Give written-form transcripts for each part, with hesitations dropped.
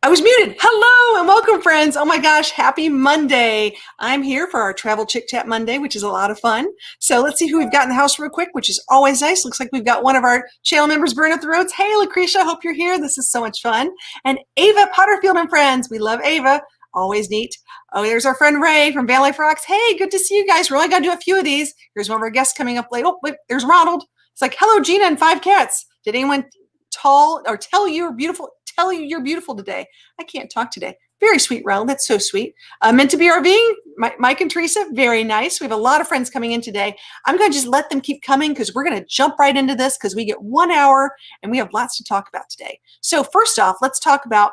I was muted. Hello and welcome, friends. Oh my gosh, happy Monday. I'm here for our Travel Chick Chat Monday, which is a lot of fun. So let's see who we've got in the house real quick, which is always nice. Looks like we've got one of our channel members burning up the roads. Hey, Lucretia, hope you're here. This is so much fun. And Ava Potterfield and friends. We love Ava. Always neat. Oh, there's our friend Ray from Van Life Rocks. Hey, good to see you guys. We're only going to do a few of these. Here's one of our guests coming up late. Oh, wait, there's Ronald. It's like, hello, Gina and 5 cats. Did anyone tell you you're beautiful today? I can't talk today. Very sweet, Ronald. That's so sweet. Meant to be RVing, Mike and Teresa. Very nice. We have a lot of friends coming in today. I'm going to just let them keep coming because we're going to jump right into this because we get 1 hour and we have lots to talk about today. So first off, let's talk about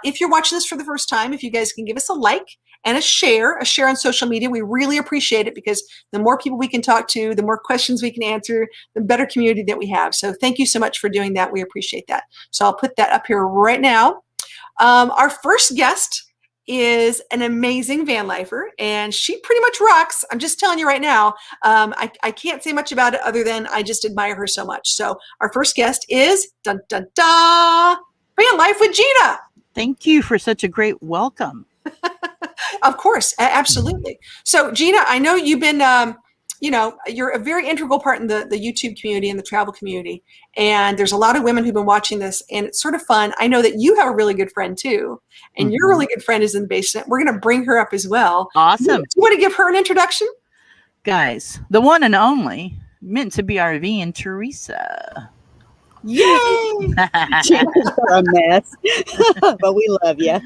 if you're watching this for the first time, if you guys can give us a like and a share on social media. We really appreciate it because the more people we can talk to, the more questions we can answer, the better community that we have. So thank you so much for doing that. We appreciate that. So I'll put that up here right now. Our first guest is an amazing van lifer, and she pretty much rocks. I'm just telling you right now. I can't say much about it other than I just admire her so much. So our first guest is dun, dun, dun, Van Life with Gina. Thank you for such a great welcome. Of course, absolutely. So Gina, I know you've been, you're a very integral part in the YouTube community and the travel community. And there's a lot of women who've been watching this, and it's sort of fun. I know that you have a really good friend too, and your really good friend is in the basement. We're going to bring her up as well. Awesome. You want to give her an introduction? Guys, the one and only, meant to be RV, and Teresa. Yay! Gina's a mess, but we love you.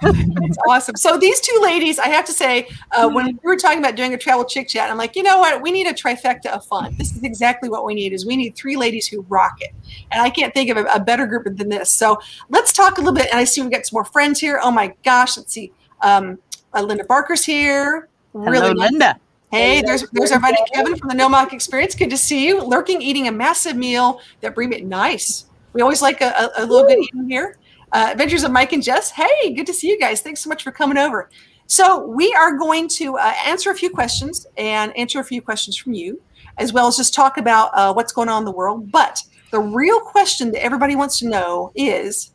That's awesome. So these two ladies, I have to say, when we were talking about doing a travel chick chat, I'm like, you know what? We need a trifecta of fun. This is exactly what we need. Is we need 3 ladies who rock it, and I can't think of a better group than this. So let's talk a little bit. And I see we've got some more friends here. Oh my gosh! Let's see. Linda Barker's here. Hello, nice. Linda. Hey, there's our buddy Kevin from the Nomad Experience. Good to see you. Lurking, eating a massive meal that bring it nice. We always like a little bit eating here. Adventures of Mike and Jess. Hey, good to see you guys. Thanks so much for coming over. So we are going to answer a few questions and answer a few questions from you, as well as just talk about what's going on in the world. But the real question that everybody wants to know is,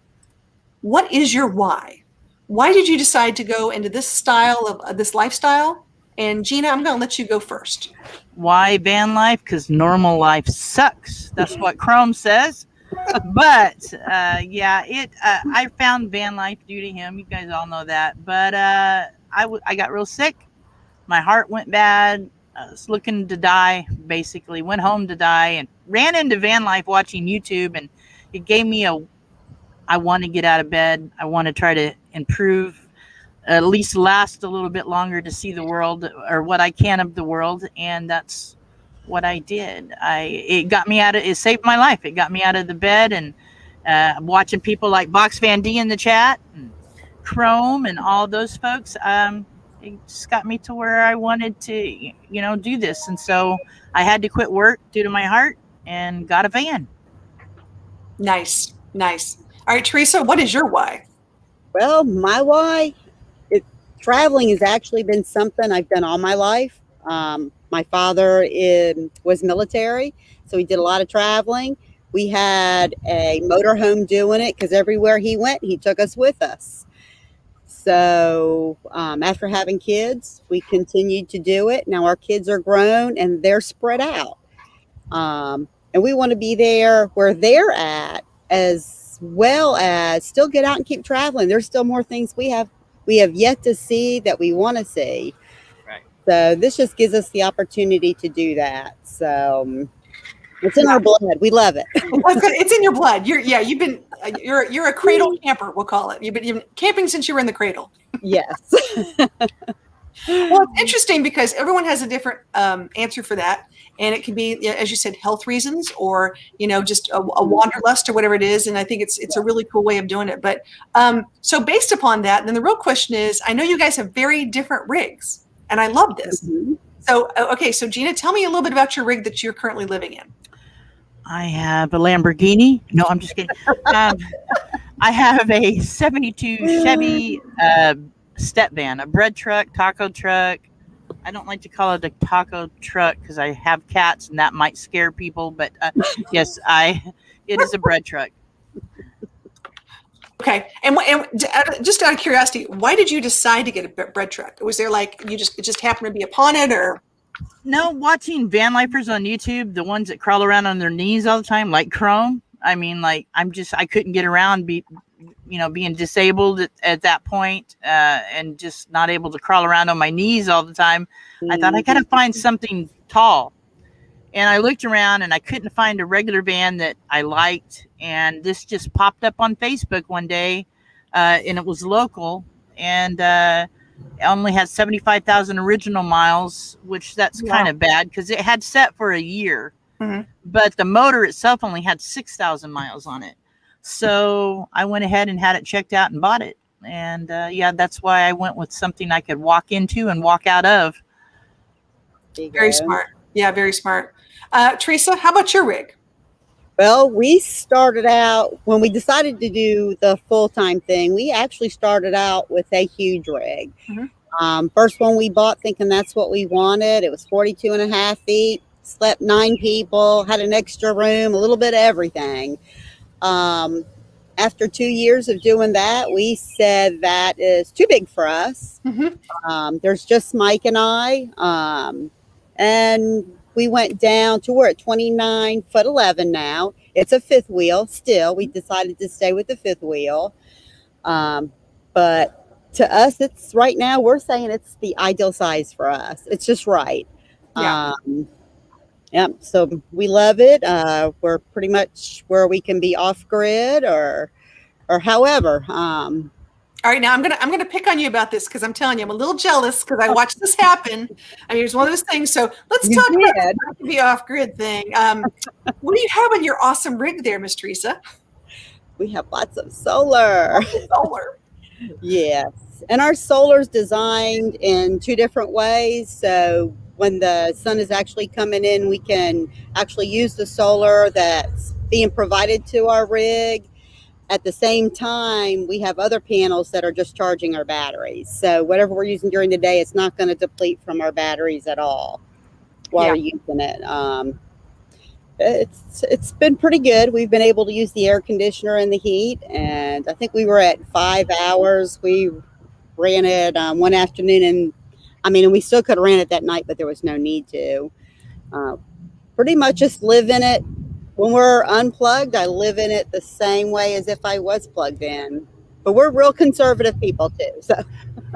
what is your why? Why did you decide to go into this style of this lifestyle? And Gina, I'm going to let you go first. Why van life? Because normal life sucks. That's what Chrome says. But I found van life due to him. You guys all know that. But I got real sick. My heart went bad. I was looking to die, basically. Went home to die and ran into van life watching YouTube. And it gave me I want to get out of bed. I want to try to improve, at least last a little bit longer to see the world, or what I can of the world. And that's what I did. It got me out of, it saved my life. It got me out of the bed, and watching people like Box Van D in the chat and Chrome and all those folks. It just got me to where I wanted to, do this. And so I had to quit work due to my heart and got a van. Nice. All right, Teresa, what is your why? Well, my why, traveling has actually been something I've done all my life. My father was military, so he did a lot of traveling. We had a motorhome doing it because everywhere he went, he took us with us. So after having kids, we continued to do it. Now our kids are grown and they're spread out. And we want to be there where they're at, as well as still get out and keep traveling. There's still more things we have yet to see that we want to see. Right. So this just gives us the opportunity to do that. So it's in our blood. We love it. It's in your blood. You're a cradle camper, we'll call it. You've been camping since you were in the cradle. Yes. Well, it's interesting because everyone has a different answer for that. And it can be, as you said, health reasons, or, just a wanderlust or whatever it is. And I think it's a really cool way of doing it. But so based upon that, then the real question is, I know you guys have very different rigs, and I love this. Mm-hmm. So, okay. So Gina, tell me a little bit about your rig that you're currently living in. I have a Lamborghini. No, I'm just kidding. I have a 72 Chevy step van, a bread truck, taco truck. I don't like to call it a taco truck because I have cats and that might scare people. But yes, it is a bread truck. Okay. And just out of curiosity, why did you decide to get a bread truck? Was there like, it just happened to be upon it, or? No, watching van lifers on YouTube, the ones that crawl around on their knees all the time, like Chrome. I mean, like I couldn't get around, being disabled at that point, and just not able to crawl around on my knees all the time. I thought I gotta find something tall, and I looked around and I couldn't find a regular van that I liked. And this just popped up on Facebook one day, and it was local, and it only had 75,000 original miles, which that's kind of bad because it had set for a year, but the motor itself only had 6,000 miles on it. So I went ahead and had it checked out and bought it. And that's why I went with something I could walk into and walk out of. Very smart. Yeah, very smart. Teresa, how about your rig? Well, we started out, when we decided to do the full-time thing, we actually started out with a huge rig. First one we bought thinking that's what we wanted. It was 42 and a half feet, slept 9 people, had an extra room, a little bit of everything. After 2 years of doing that, we said that is too big for us. There's just Mike and I. And we went down to, we're at 29 foot 11 now. It's a 5th wheel still. We decided to stay with the 5th wheel. But to us, it's right now, we're saying it's the ideal size for us. It's just right. Yeah. So we love it. We're pretty much where we can be off grid or however. All right, now I'm gonna pick on you about this because I'm telling you, I'm a little jealous because I watched this happen. I mean, it's one of those things. So let's talk about the off grid thing. What do you have on your awesome rig there, Miss Teresa? We have lots of solar. Solar. Yes, and our solar's designed in 2 different ways. So when the sun is actually coming in, we can actually use the solar that's being provided to our rig. At the same time, we have other panels that are just charging our batteries. So whatever we're using during the day, it's not going to deplete from our batteries at all while we're using it. It's been pretty good. We've been able to use the air conditioner and the heat. And I think we were at 5 hours. We ran it one afternoon. And we still could have ran it that night, but there was no need to. Pretty much just live in it. When we're unplugged, I live in it the same way as if I was plugged in. But we're real conservative people too. So,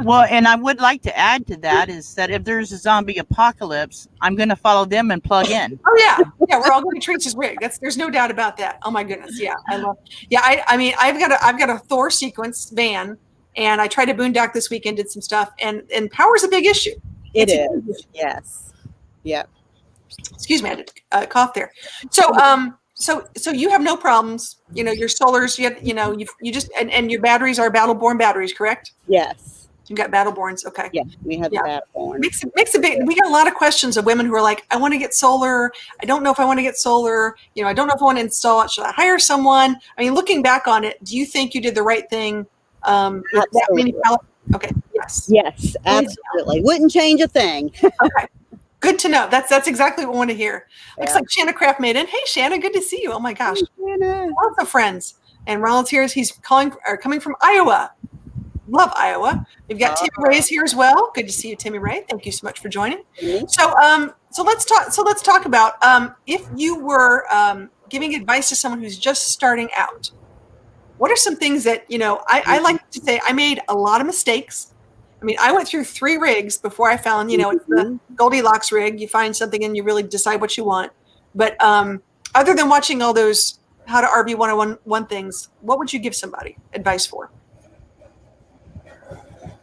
well, and I would like to add to that is that if there's a zombie apocalypse, I'm going to follow them and plug in. Oh yeah, we're all going to Teresa's rig. There's no doubt about that. Oh my goodness, yeah, I love. Yeah, I mean, I've got a Thor sequence van, and I tried to boondock this weekend, did some stuff, and power's a big issue. It is. Yes. Yep. Excuse me, I had to cough there. So, so you have no problems. Your solars, you just and your batteries are Battleborn batteries, correct? Yes. You got Battleborns, okay? Yeah, we have the Battleborn. Makes a big. We got a lot of questions of women who are like, "I want to get solar. I don't know if I want to get solar. I don't know if I want to install it. Should I hire someone?" I mean, looking back on it, do you think you did the right thing? With that many okay. Yes. Yes, absolutely. Wouldn't change a thing. Okay. Good to know. That's exactly what we want to hear. Looks like Shanna Craft made in. Hey, Shanna, good to see you. Oh my gosh, lots of friends. And Ronald's here. He's coming from Iowa. Love Iowa. We've got Timmy Ray's here as well. Good to see you, Timmy Ray. Thank you so much for joining. So let's talk about if you were giving advice to someone who's just starting out. What are some things that I like to say? I made a lot of mistakes. I mean, I went through 3 rigs before I found, it's the Goldilocks rig. You find something and you really decide what you want. But other than watching all those how to RV 101 things, what would you give somebody advice for?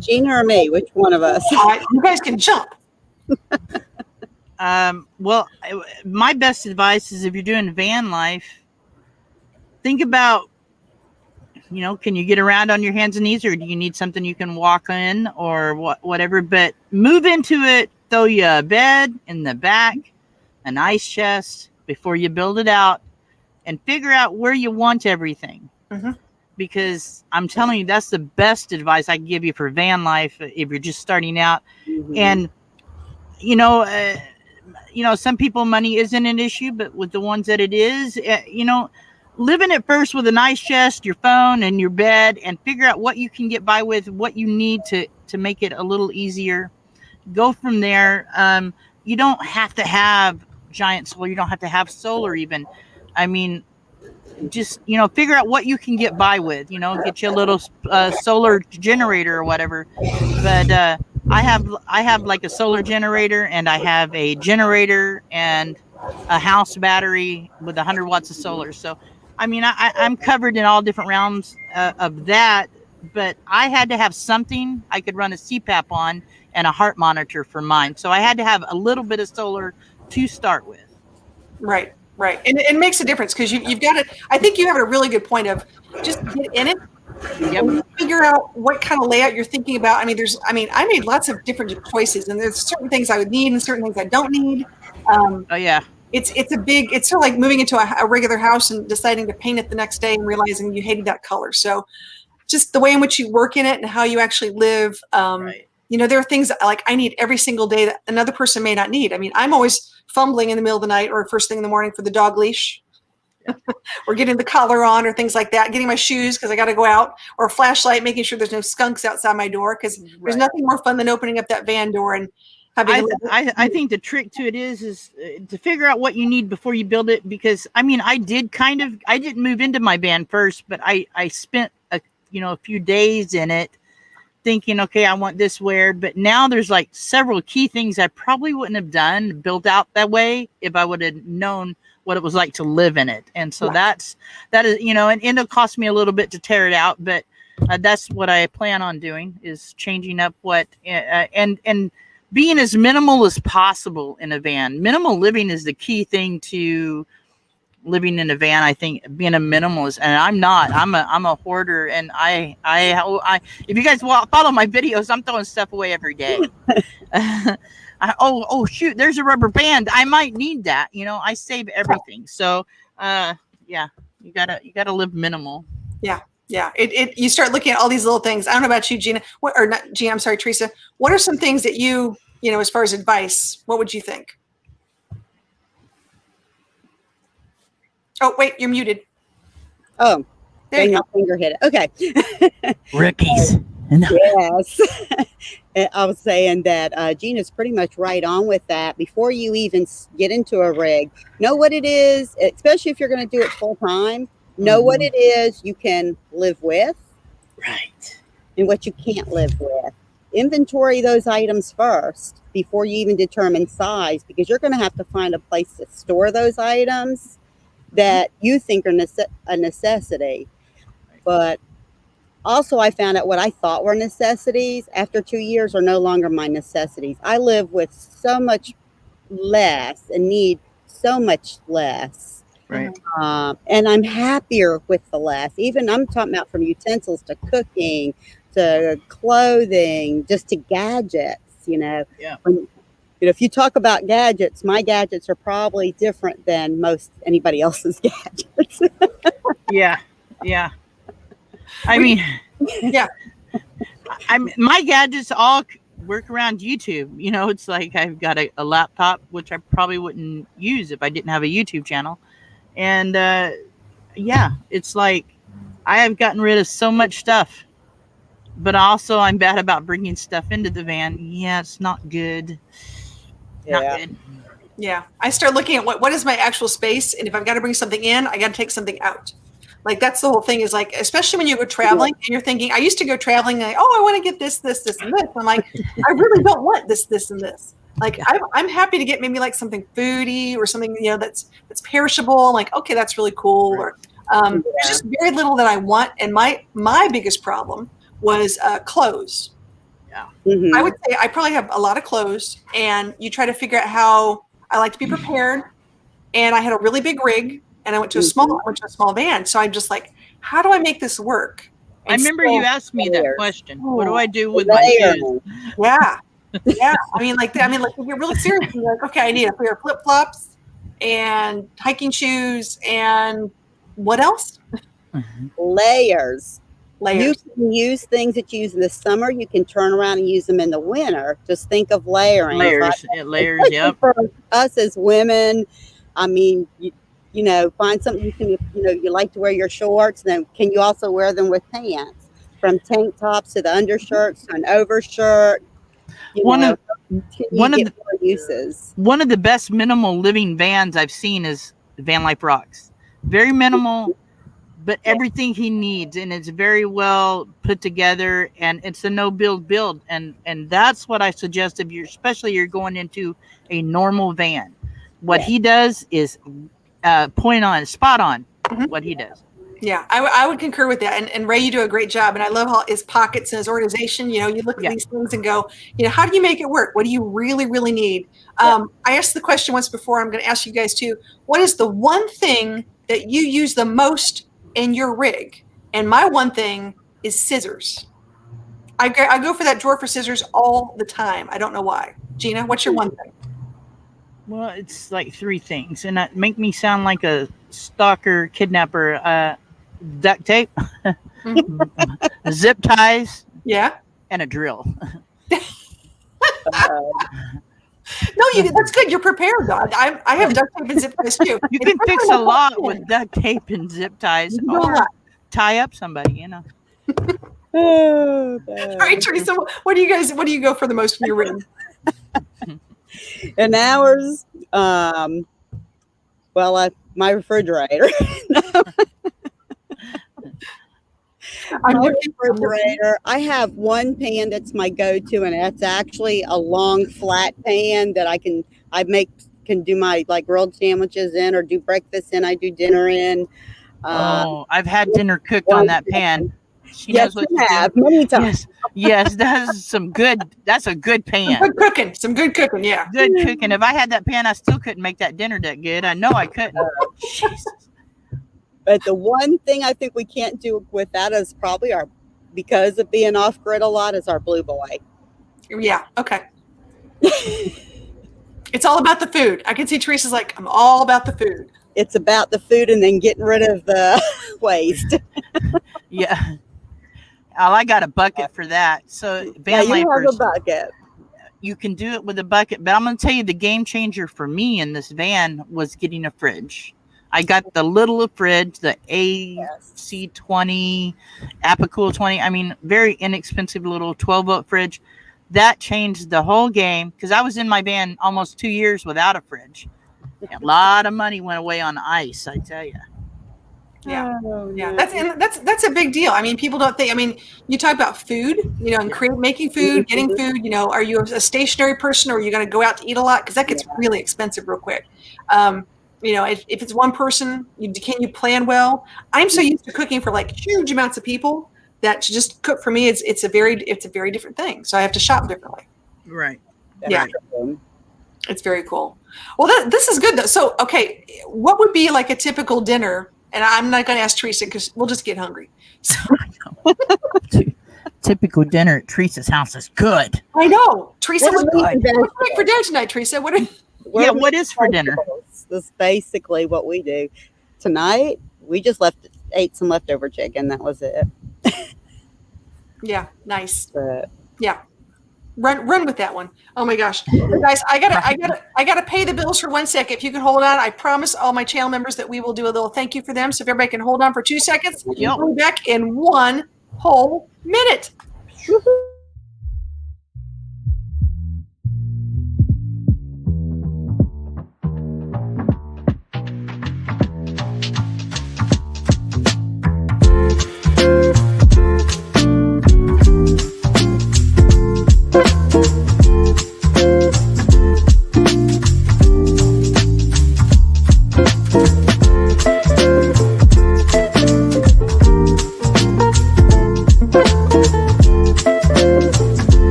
Gina or me? Which one of us? You guys can jump. Well, my best advice is if you're doing van life, think about, can you get around on your hands and knees, or do you need something you can walk in or whatever? But move into it, throw you a bed in the back, an ice chest before you build it out, and figure out where you want everything. Because I'm telling you, that's the best advice I can give you for van life if you're just starting out. And, some people, money isn't an issue, but with the ones that it is, live in it first with a nice chest, your phone, and your bed, and figure out what you can get by with, what you need to make it a little easier. Go from there. You don't have to have giant solar. You don't have to have solar even. I mean, just figure out what you can get by with. Get you a little solar generator or whatever. But I have like a solar generator, and I have a generator and a house battery with 100 watts of solar. So I mean, I'm covered in all different realms of that. But I had to have something I could run a CPAP on and a heart monitor for mine. So I had to have a little bit of solar to start with. Right. And it makes a difference because you've got it. I think you have a really good point of just get in it. Yep. And figure out what kind of layout you're thinking about. I I made lots of different choices, and there's certain things I would need and certain things I don't need. Oh yeah. It's sort of like moving into a regular house and deciding to paint it the next day and realizing you hated that color. So just the way in which you work in it and how you actually live. Right. There are things like I need every single day that another person may not need. I'm always fumbling in the middle of the night or first thing in the morning for the dog leash. Or getting the collar on or things like that, getting my shoes because I got to go out, or a flashlight, making sure there's no skunks outside my door, because there's nothing more fun than opening up that van door and having I think the trick to it is to figure out what you need before you build it, because I didn't move into my van first, but I spent a few days in it thinking, okay, I want this where, but now there's like several key things I probably wouldn't have done built out that way if I would have known what it was like to live in it. And so that is, and it'll cost me a little bit to tear it out, but that's what I plan on doing, is changing up what, and being as minimal as possible in a van. Minimal living is the key thing to living in a van. I think being a minimalist, and I'm not, I'm a hoarder, and I if you guys follow my videos, I'm throwing stuff away every day. Oh shoot, there's a rubber band, I might need that. I save everything. So yeah, you gotta live minimal. Yeah you start looking at all these little things. I don't know about you, Gina, I'm sorry, Teresa, what are some things that you as far as advice, what would you think? Oh wait, you're muted. Oh, there you go. Finger hit it. Okay. Rookies. Yes. I was saying that Gina's pretty much right on with that. Before you even get into a rig, know what it is, especially if you're going to do it full time. Know what it is you can live with, right, and what you can't live with. Inventory those items first before you even determine size, because you're going to have to find a place to store those items that you think are a necessity. But also, I found out what I thought were necessities after 2 years are no longer my necessities. I live with so much less and need so much less. Right. And I'm happier with the less. Even I'm talking about from utensils to cooking to clothing, just to gadgets, Yeah. If you talk about gadgets, my gadgets are probably different than most anybody else's gadgets. Yeah. I mean, yeah. My gadgets all work around YouTube. It's like I've got a laptop, which I probably wouldn't use if I didn't have a YouTube channel. And yeah, it's like I have gotten rid of so much stuff, but also I'm bad about bringing stuff into the van. Yeah, it's not good. Not good. Yeah. I start looking at what is my actual space. And if I've got to bring something in, I got to take something out. Like that's the whole thing, is like, especially when you go traveling and you're thinking, I used to go traveling like, oh, I want to get this, and this. I'm like, I really don't want this, and this. Like I'm happy to get maybe like something foodie or something, that's perishable. I'm like, okay, that's really cool. Or there's just very little that I want. And my biggest problem was clothes. Yeah. Mm-hmm. I would say I probably have a lot of clothes, and you try to figure out how I like to be prepared. And I had a really big rig, and I went to a small van. So I'm just like, how do I make this work? And I remember you asked me that question. What do I do with my shoes? Yeah. Yeah. Like if you're really serious, you're like, okay, I need a pair of flip flops and hiking shoes, and what else? Layers. You can use things that you use in the summer. You can turn around and use them in the winter. Just think of layering. Layers. Layers. Yep. For us as women, you know, find something you can, you know, you like to wear your shorts, then can you also wear them with pants? From tank tops to the undershirts to an overshirt, you One know, of can you one of get the more uses? one of the best minimal living vans I've seen is Van Life Rocks. Very minimal, but everything he needs, and it's very well put together, and it's a no build, and that's what I suggest if you're, especially you're going into a normal van. What Yeah. he does is spot on what he does. Yeah, I would concur with that. And Ray, you do a great job. And I love how his pockets and his organization, you know, you look at Yeah. these things and go, you know, how do you make it work? What do you really, really need? I asked the question once before. I'm going to ask you guys too. What is the one thing that you use the most in your rig? And my one thing is scissors. I go for that drawer for scissors all the time. I don't know why. Gina, what's your one thing? Well, it's like three things, and that make me sound like a stalker, kidnapper. Duct tape, zip ties, Yeah. and a drill. No, that's good. You're prepared, though. I have duct tape and zip ties too. You can fix a lot with duct tape and zip ties, You can do a or lot. tie up somebody. You know. Oh, All right, Teresa, what do you go for the most in your rig? and ours, my refrigerator. My refrigerator. I have one pan that's my go-to, and that's actually a long flat pan that I can do my like grilled sandwiches in, or do breakfast in. I do dinner in. I've had dinner cooked on that pan. She Yes, knows what you she's have doing. many times. Yes, that's a good pan. Some good cooking, yeah. Good cooking. If I had that pan, I still couldn't make that dinner that good. I know I couldn't. Jesus. But the one thing I think we can't do without is probably because of being off grid a lot, is our Blue Boy. Yeah, okay. It's all about the food. I can see Teresa's like, I'm all about the food. It's about the food and then getting rid of the waste. Yeah. Oh, I got a bucket for that. So Yeah, van you have lifers, a bucket. you can do it with a bucket, but I'm going to tell you the game changer for me in this van was getting a fridge. I got the little fridge, the AC20, Apicool 20. I mean, very inexpensive little 12-volt fridge. That changed the whole game because I was in my van almost 2 years without a fridge. A lot of money went away on ice, I tell you. Yeah. Oh, Yeah, no. that's a big deal. I mean, people don't think. I mean, you talk about food, you know, and making food, getting food. You know, are you a stationary person, or are you going to go out to eat a lot? Because that gets really expensive real quick. You know, if it's one person, can you plan well? I'm so used to cooking for like huge amounts of people that to just cook for me, it's a very different thing. So I have to shop differently. Right. Yeah, it's very cool. Well, this is good though. So, okay, what would be like a typical dinner? And I'm not going to ask Teresa because we'll just get hungry. So. Typical dinner at Teresa's house is good. I know, Teresa. What do you What make for dinner tonight, Teresa? What is for dinner? That's basically what we do. Tonight, we just ate some leftover chicken. That was it. Yeah, nice. But Yeah, run with that one. Oh my gosh, guys, I gotta pay the bills for 1 second. If you can hold on, I promise all my channel members that we will do a little thank you for them. So if everybody can hold on for 2 seconds, we'll be back in 1 whole minute.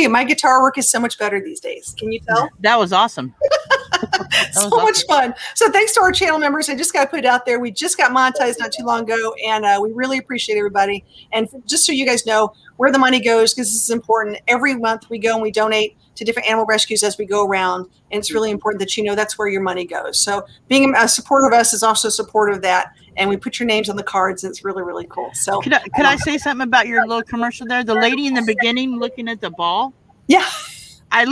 you, my guitar work is so much better these days. Can you tell? That was awesome. So much fun. So thanks to our channel members. I just got to put it out there. We just got monetized not too long ago, and we really appreciate everybody. And just so you guys know where the money goes, because this is important, every month we go and we donate to different animal rescues as we go around, and it's really important that you know that's where your money goes. So being a supporter of us is also a supporter of that, and we put your names on the cards, and it's really, really cool. So could I say something about your little commercial there? The lady in the beginning looking at the ball. Yeah. I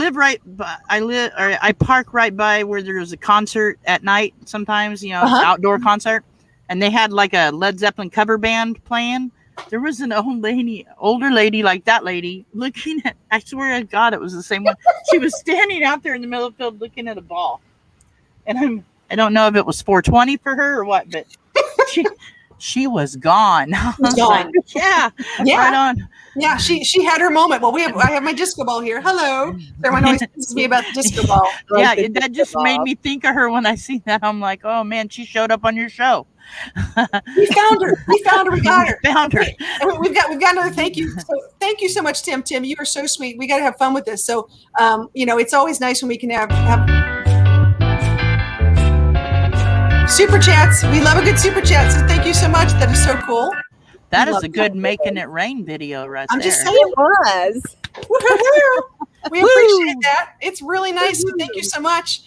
park right by where there's a concert at night sometimes, outdoor concert, and they had like a Led Zeppelin cover band playing. There was an older lady like that lady looking at, I swear to God, it was the same one. She was standing out there in the middle of the field looking at a ball. And I don't know if it was 420 for her or what, but she was gone. I was gone. Like, yeah, right on. Yeah, she had her moment. Well, I have my disco ball here. Hello. Everyone always asks me about the disco ball. Yeah, that just made me think of her when I see that. I'm like, oh man, she showed up on your show. We found her. We got her. Found her. And we've got another thank you. So thank you so much, Tim. Tim, you are so sweet. We got to have fun with this. So it's always nice when we can have super chats. We love a good super chat. So thank you so much. That is so cool. That is a good Making It Rain video right there. I'm just saying. It was. We appreciate that. It's really nice. So thank you so much.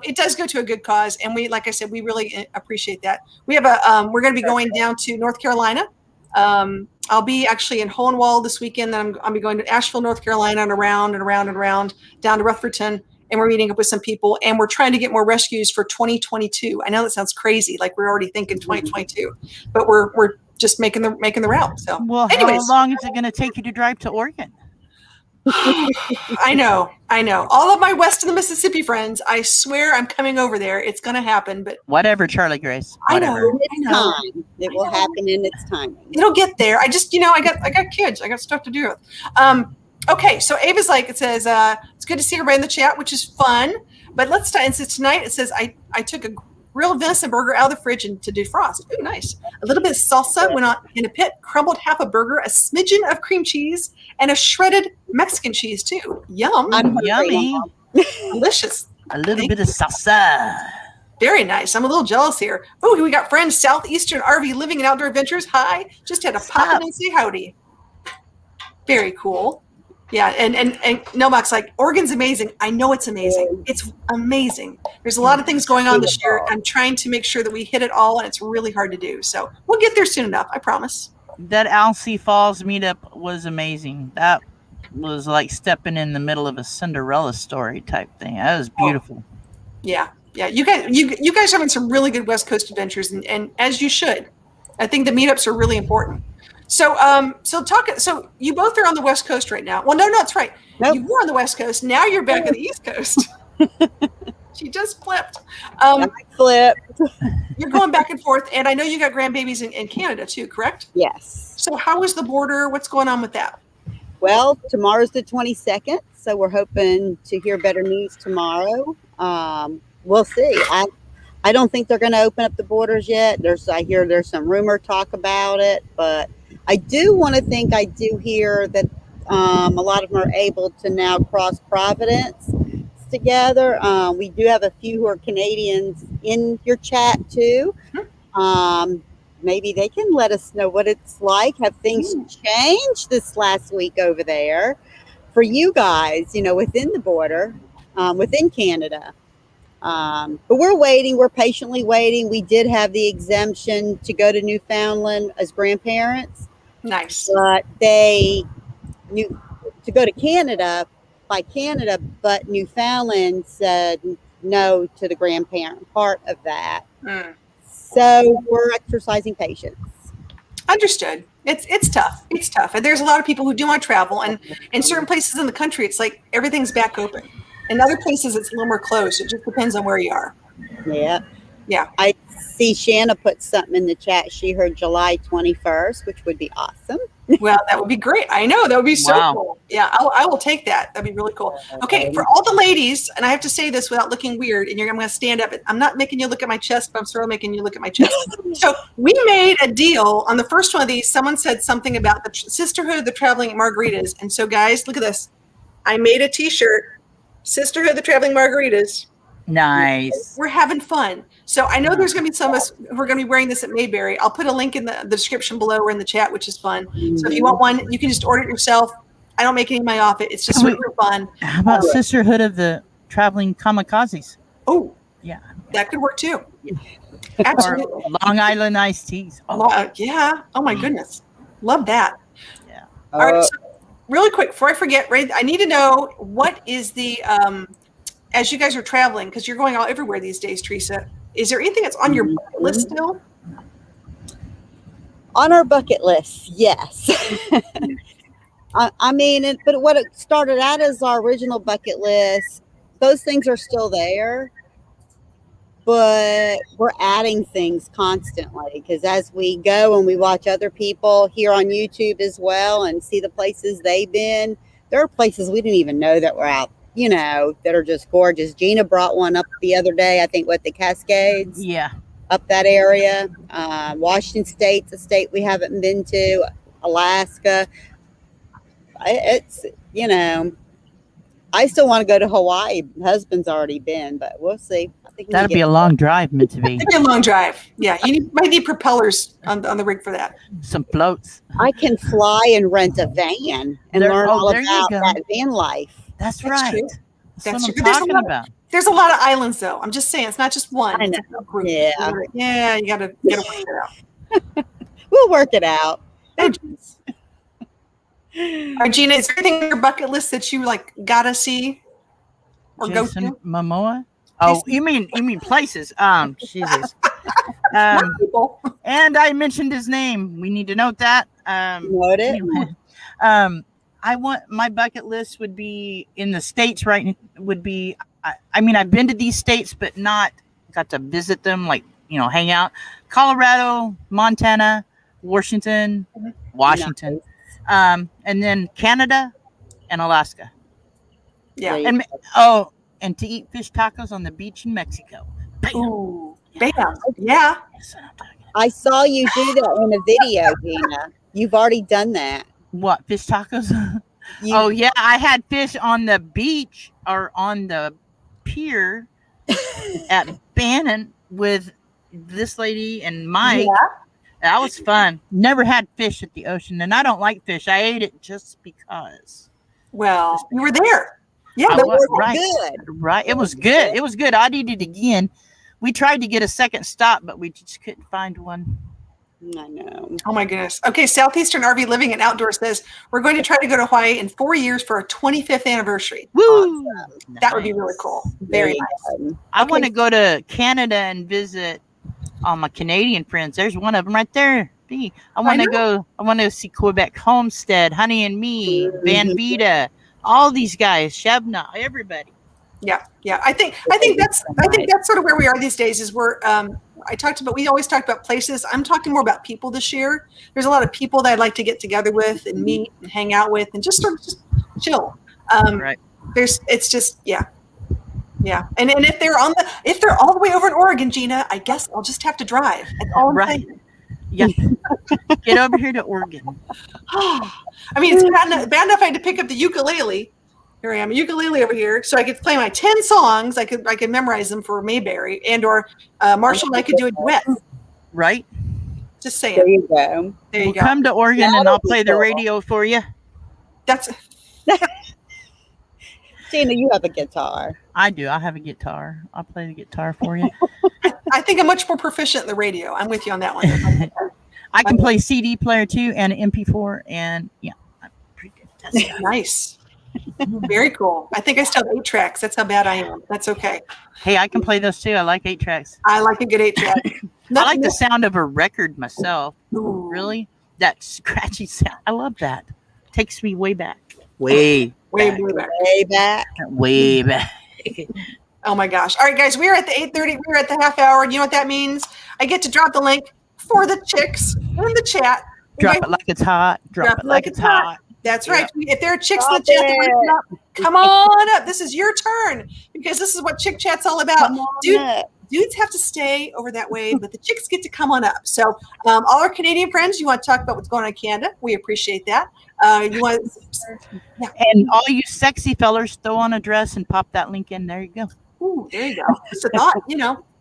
It does go to a good cause, and like I said, we really appreciate that. We have we're going to be going down to North Carolina. I'll be actually in Hohenwald this weekend. Then I'll be going to Asheville, North Carolina, and around down to Rutherford. And we're meeting up with some people, and we're trying to get more rescues for 2022. I know that sounds crazy, like we're already thinking 2022, but we're just making the route. So, well, anyways, how long is it going to take you to drive to Oregon? I know. All of my west of the Mississippi friends, I swear I'm coming over there. It's going to happen, but whatever, Charlie Grace. Whatever. I know. It will happen in its timing. It'll get there. I just, I got kids. I got stuff to do. Okay, so Ava's like, it says, it's good to see everybody in the chat, which is fun. But let's start. And so tonight it says, I took a grilled venison burger out of the fridge and to defrost. Ooh, nice. A little bit of salsa went on in a pit, crumbled half a burger, a smidgen of cream cheese, and a shredded Mexican cheese too. Yum. Yummy. Delicious. A little bit of salsa. Very nice. I'm a little jealous here. Oh, we got friends, Southeastern RV Living and Outdoor Adventures. Hi. Just had to pop in and say howdy. Very cool. Yeah, and Nomac's like, Oregon's amazing. I know it's amazing. It's amazing. There's a lot of things going on this year. I'm trying to make sure that we hit it all, and it's really hard to do. So we'll get there soon enough, I promise. That Alcee Falls meetup was amazing. That was like stepping in the middle of a Cinderella story type thing. That was beautiful. Yeah. You guys are having some really good West Coast adventures, and as you should. I think the meetups are really important. So, so you both are on the West Coast right now. Well, no, that's right. Nope. You were on the West Coast. Now you're back on the East Coast. She just flipped. I flipped. You're going back and forth, and I know you got grandbabies in Canada too, correct? Yes. So how is the border? What's going on with that? Well, tomorrow's the 22nd, so we're hoping to hear better news tomorrow. We'll see. I don't think they're going to open up the borders yet. I hear there's some rumor talk about it, but I do want to think I do hear that a lot of them are able to now cross Providence together. We do have a few who are Canadians in your chat too. Maybe they can let us know what it's like. Have things changed this last week over there for you guys, within the border, within Canada? But we're waiting. We're patiently waiting. We did have the exemption to go to Newfoundland as grandparents. Nice. But they knew to go to Canada by Canada, but Newfoundland said no to the grandparent part of that. So we're exercising patience. Understood. It's tough. It's tough. And there's a lot of people who do want to travel, and in certain places in the country, it's like everything's back open. In other places, it's a little more closed. It just depends on where you are. Yeah. I see Shanna put something in the chat. She heard July 21st, which would be awesome. Well, that would be great. I know. That would be so cool. Yeah, I will take that. That'd be really cool. Okay, for all the ladies, and I have to say this without looking weird, and I'm going to stand up. I'm not making you look at my chest, but I'm sort of making you look at my chest. So we made a deal on the first one of these. Someone said something about the Sisterhood of the Traveling Margaritas. And so, guys, look at this. I made a T-shirt, Sisterhood of the Traveling Margaritas. Nice. We're having fun. So I know there's going to be some of us who are going to be wearing this at Mayberry. I'll put a link in the description below or in the chat, which is fun. So if you want one, you can just order it yourself. I don't make any money off it. It's just super fun. How about Sisterhood of the Traveling Kamikazes? Oh, yeah. That could work too. Yeah. Absolutely. Or Long Island iced teas. Yeah. Oh my goodness. Love that. Yeah. All right. So really quick, before I forget, Ray, I need to know what is the, as you guys are traveling, because you're going all everywhere these days, Teresa, is there anything that's on your bucket list still? On our bucket list, yes. I mean, but what it started out as our original bucket list, those things are still there, but we're adding things constantly because as we go and we watch other people here on YouTube as well and see the places they've been, there are places we didn't even know that were out, that are just gorgeous. Gina brought one up the other day, I think, with the Cascades. Yeah. Up that area. Washington State's a state we haven't been to. Alaska. It's, I still want to go to Hawaii. My husband's already been, but we'll see. I think that'll be a long drive, meant to be. It'll be a long drive. Yeah, you might need propellers on the rig for that. Some floats. I can fly and rent a van and learn all about that van life. That's right. True. That's what I'm talking about. There's a lot of islands, though. I'm just saying, it's not just one. I know. Yeah, you gotta work it out. We'll work it out. All right, Gina, is there anything on your bucket list that you gotta see or Jason go to? Momoa? Oh, you mean places? Jesus. And I mentioned his name. We need to note that. Note it. Anyway, I want my bucket list would be in the States. Right, would be. I mean, I've been to these states, but not got to visit them. Hang out. Colorado, Montana, Washington. Nice. And then Canada and Alaska. Yeah. And to eat fish tacos on the beach in Mexico. Bam. Ooh, bam. Yeah. I saw you do that in a video, Gina. You've already done that. What, fish tacos? Oh, yeah. I had fish on the beach or on the pier at Bannon with this lady and Mike. Yeah. That was fun. Never had fish at the ocean, and I don't like fish. I ate it just because. Well, you were there. Yeah, I but was, right. Good. Right. It was good. It was good. I'd eat it again. We tried to get a second stop, but we just couldn't find one. I know. Oh my goodness. Okay, Southeastern RV Living and Outdoor says we're going to try to go to Hawaii in 4 years for our 25th anniversary. Woo! Awesome. That would be really cool. Very nice. I want to go to Canada and visit all my Canadian friends. There's one of them right there. I want to go. I want to see Quebec Homestead, Honey and Me, Van Vita, all these guys, Shabna, everybody. Yeah. I think that's sort of where we are these days. Is we always talked about places. I'm talking more about people this year. There's a lot of people that I'd like to get together with and meet and hang out with and just chill. Right. It's just Yeah, and if they're all the way over in Oregon, Gina, I guess I'll just have to drive. That's all I'm saying. Yeah, get over here to Oregon. I mean, it's bad enough I had to pick up the ukulele. Here I am, a ukulele over here, so I could play my 10 songs. I could memorize them for Mayberry, or Marshall and I could do a duet. Right. Just saying. There you go. There you go. Come to Oregon and I'll play the radio for you. That's. Gina, you have a guitar. I do. I have a guitar. I'll play the guitar for you. I think I'm much more proficient in the radio. I'm with you on that one. I can play CD player too and an MP4 and I'm pretty good. That's nice. Very cool. I think I still have 8 tracks. That's how bad I am. That's okay. Hey, I can play those too. I like 8 tracks. I like a good 8 track. I like the sound of a record myself. Ooh. Really? That scratchy sound. I love that. Takes me way back. Way back. Oh my gosh. All right, guys, we are at the 8:30. We're at the half hour. You know what that means? I get to drop the link for the chicks in the chat. Drop it like it's hot. Drop it like it's hot. That's right. If there are chicks in the chat, come on up. This is your turn because this is what Chick Chat's all about. dudes have to stay over that way, but the chicks get to come on up. So all our Canadian friends, you want to talk about what's going on in Canada? We appreciate that. You want, yeah. And all you sexy fellers, throw on a dress and pop that link in. There you go. Ooh, there you go. It's a thought.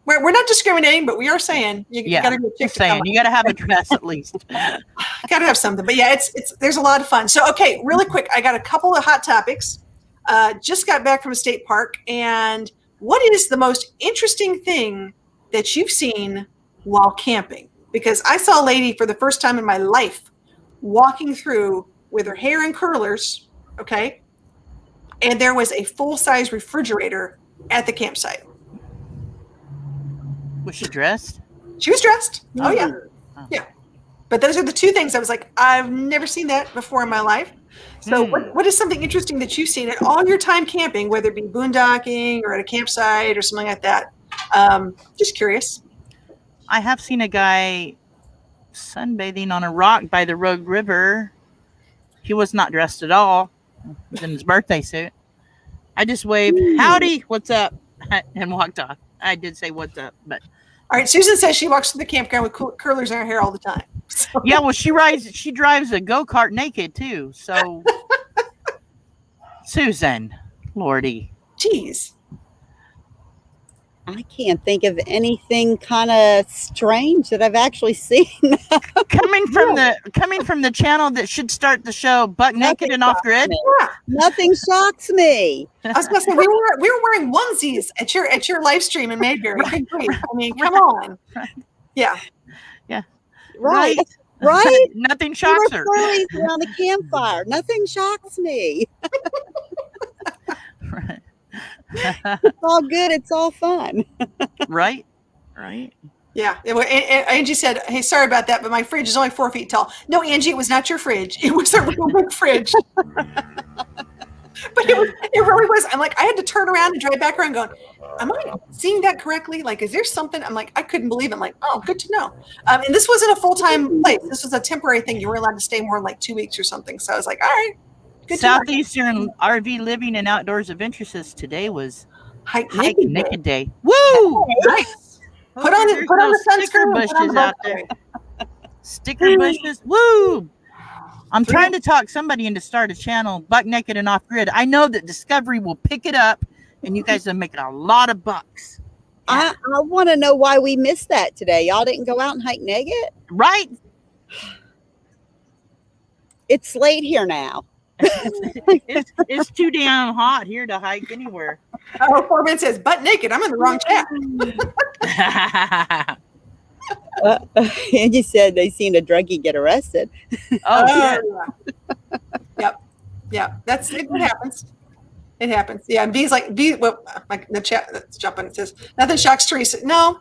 We're not discriminating, but we are saying you got to be a chick. You got to have a dress at least. Got to have something. But yeah, it's there's a lot of fun. So okay, really quick, I got a couple of hot topics. Just got back from a state park, and what is the most interesting thing that you've seen while camping? Because I saw a lady for the first time in my life walking through with her hair in curlers, okay, and there was a full-size refrigerator at the campsite. Was she dressed? She was dressed. Oh, yeah. Yeah. But those are the two things I was like, I've never seen that before in my life. So what is something interesting that you've seen at all your time camping, whether it be boondocking or at a campsite or something like that? Just curious. I have seen a guy sunbathing on a rock by the Rogue River. He was not dressed at all. He was in his birthday suit. I just waved, howdy, what's up? And walked off. I did say what's up, but all right. Susan says she walks through the campground with curlers in her hair all the time. So. Yeah, well, she drives a go-kart naked too. So, Susan, Lordy, jeez, I can't think of anything kind of strange that I've actually seen. coming from the channel that should start the show, buck naked and off grid. Yeah. Nothing shocks me. I was gonna say we were wearing onesies at your live stream in Mayberry. Right. I mean, come on. Yeah. Right. Right. Nothing shocks her. Around the campfire. Nothing shocks me. Right. It's all good. It's all fun. Right. Yeah. Angie said, "Hey, sorry about that, but my fridge is only 4 feet tall." No, Angie, it was not your fridge. It was a real big fridge. But it really was. I'm like, I had to turn around and drive back around going, am I seeing that correctly? Like, is there something? I'm like, I couldn't believe it. I'm like, oh, good to know. And this wasn't a full-time place. This was a temporary thing. You were allowed to stay more than like 2 weeks or something. So I was like, all right. Good Southeastern RV living and outdoors adventures today was Hike naked day. Woo! Nice. Put on the sticker sunscreen. bushes out there. Sticker bushes. Woo! I'm trying to talk somebody into start a channel, buck naked and off grid. I know that Discovery will pick it up, and you guys are making a lot of bucks. I want to know why we missed that today. Y'all didn't go out and hike naked? Right? It's late here now. It's too damn hot here to hike anywhere. Oh, Foreman says, butt naked. I'm in the wrong chat. Angie said they seen a druggie get arrested. Oh, yeah. Yep. That's it. What happens? It happens. Yeah. And B's like, like the chat that's jumping. It says, nothing shocks Teresa. No.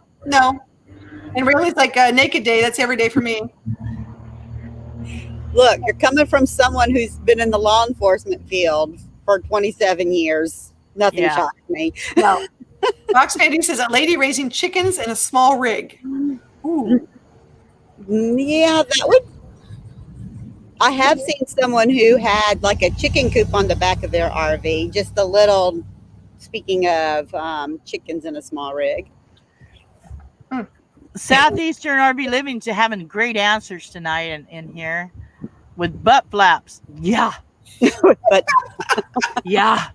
And really, it's like a naked day. That's every day for me. Look, you're coming from someone who's been in the law enforcement field for 27 years. Nothing shocks me. No. Fox Fandy says, a lady raising chickens in a small rig. Ooh. Yeah, that would. I have seen someone who had like a chicken coop on the back of their RV. Just a little. Speaking of chickens in a small rig. Southeastern RV Living's having great answers tonight in here with butt flaps. Yeah. But yeah.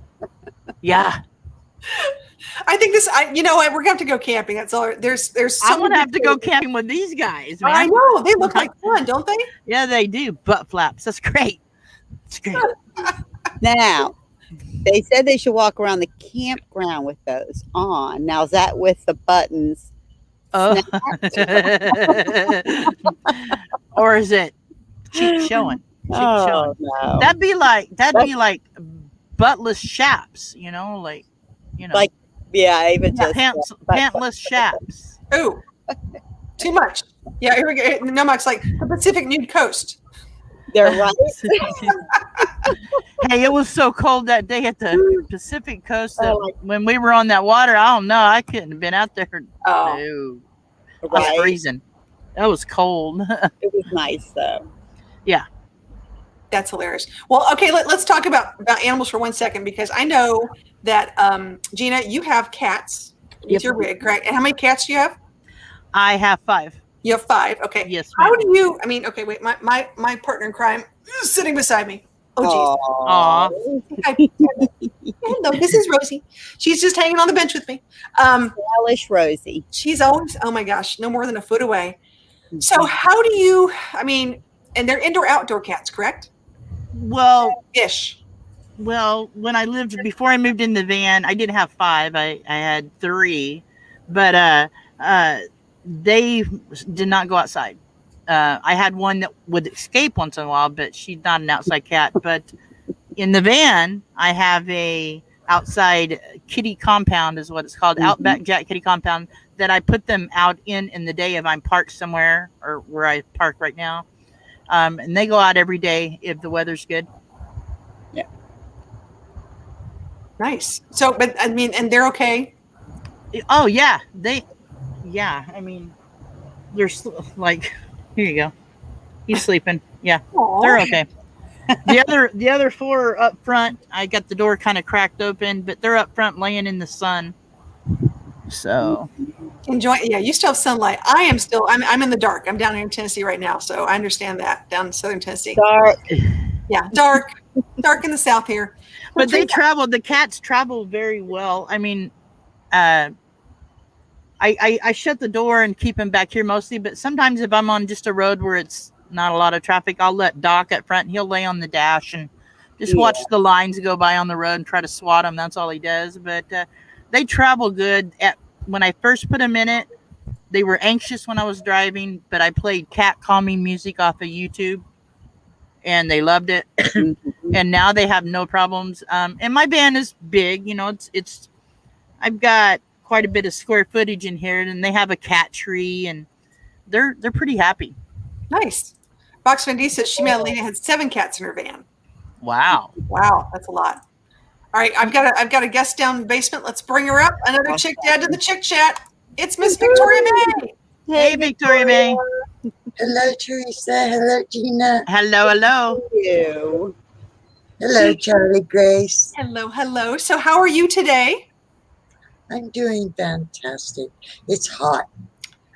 I think this. You know what? We're gonna have to go camping. That's all. There's. I'm gonna have to go camping with these guys, man. I know they look like fun, don't they? Yeah, they do. Butt flaps. That's great. It's great. Now, they said they should walk around the campground with those on. Now, is that with the buttons? Oh. Or is it cheek showing? No. That'd be like buttless chaps, like. Like, yeah, even just pantless chaps. Ooh, too much. Yeah, here we go. Nomad's like the Pacific Nude Coast. They're right. Hey, it was so cold that day at the Pacific Coast that when we were on that water, I don't know, I couldn't have been out there. Oh, no. I was freezing. That was cold. It was nice though. Yeah. That's hilarious. Well, okay, let's talk about animals for 1 second, because I know that Gina, you have cats, With your rig, correct? And how many cats do you have? I have 5. You have 5. Okay. Yes, How ma'am. do you? I mean, okay, wait. My partner in crime is sitting beside me. Oh, geez. Aw. Hi. Hello, this is Rosie. She's just hanging on the bench with me. Hellish Rosie. She's always, oh my gosh, no more than a foot away. So how do you? I mean, and they're indoor outdoor cats, correct? Well, Ish. Well, when I lived before I moved in the van, I did have 5. I had 3, but they did not go outside. I had one that would escape once in a while, but she's not an outside cat. But in the van, I have a outside kitty compound, is what it's called, Outback Jack kitty compound, that I put them out in the day if I'm parked somewhere or where I park right now, and they go out every day if the weather's good. Nice. So, but I mean, and they're okay. Oh yeah, I mean, they're like, here you go. He's sleeping. Yeah, Aww. they're okay. The other 4 are up front. I got the door kind of cracked open, but they're up front laying in the sun. So Enjoy. Yeah, you still have sunlight. I am still. I'm in the dark. I'm down here in Tennessee right now, so I understand that down in southern Tennessee. Dark. Yeah, dark in the south here. but they travel. The cats travel very well. I mean, I shut the door and keep him back here mostly, but sometimes if I'm on just a road where it's not a lot of traffic, I'll let Doc up front. He'll lay on the dash and just watch the lines go by on the road and try to swat them. That's all he does. But they travel good. When I first put them in it, they were anxious when I was driving, but I played cat calming music off of YouTube, and they loved it. And now they have no problems. And my van is big. You know, it's I've got quite a bit of square footage in here, and they have a cat tree, and they're pretty happy. Nice. Box Van D says she met a lady that had 7 cats in her van. Wow. Wow, that's a lot. All right, I've got a guest down in the basement. Let's bring her up. Another chick to add to the chick chat. It's Miss Victoria May. Hey, Victoria May. Hello, Teresa. Hello, Gina. Hello. You. Hello, Charlie Grace. Hello. So how are you today? I'm doing fantastic. It's hot.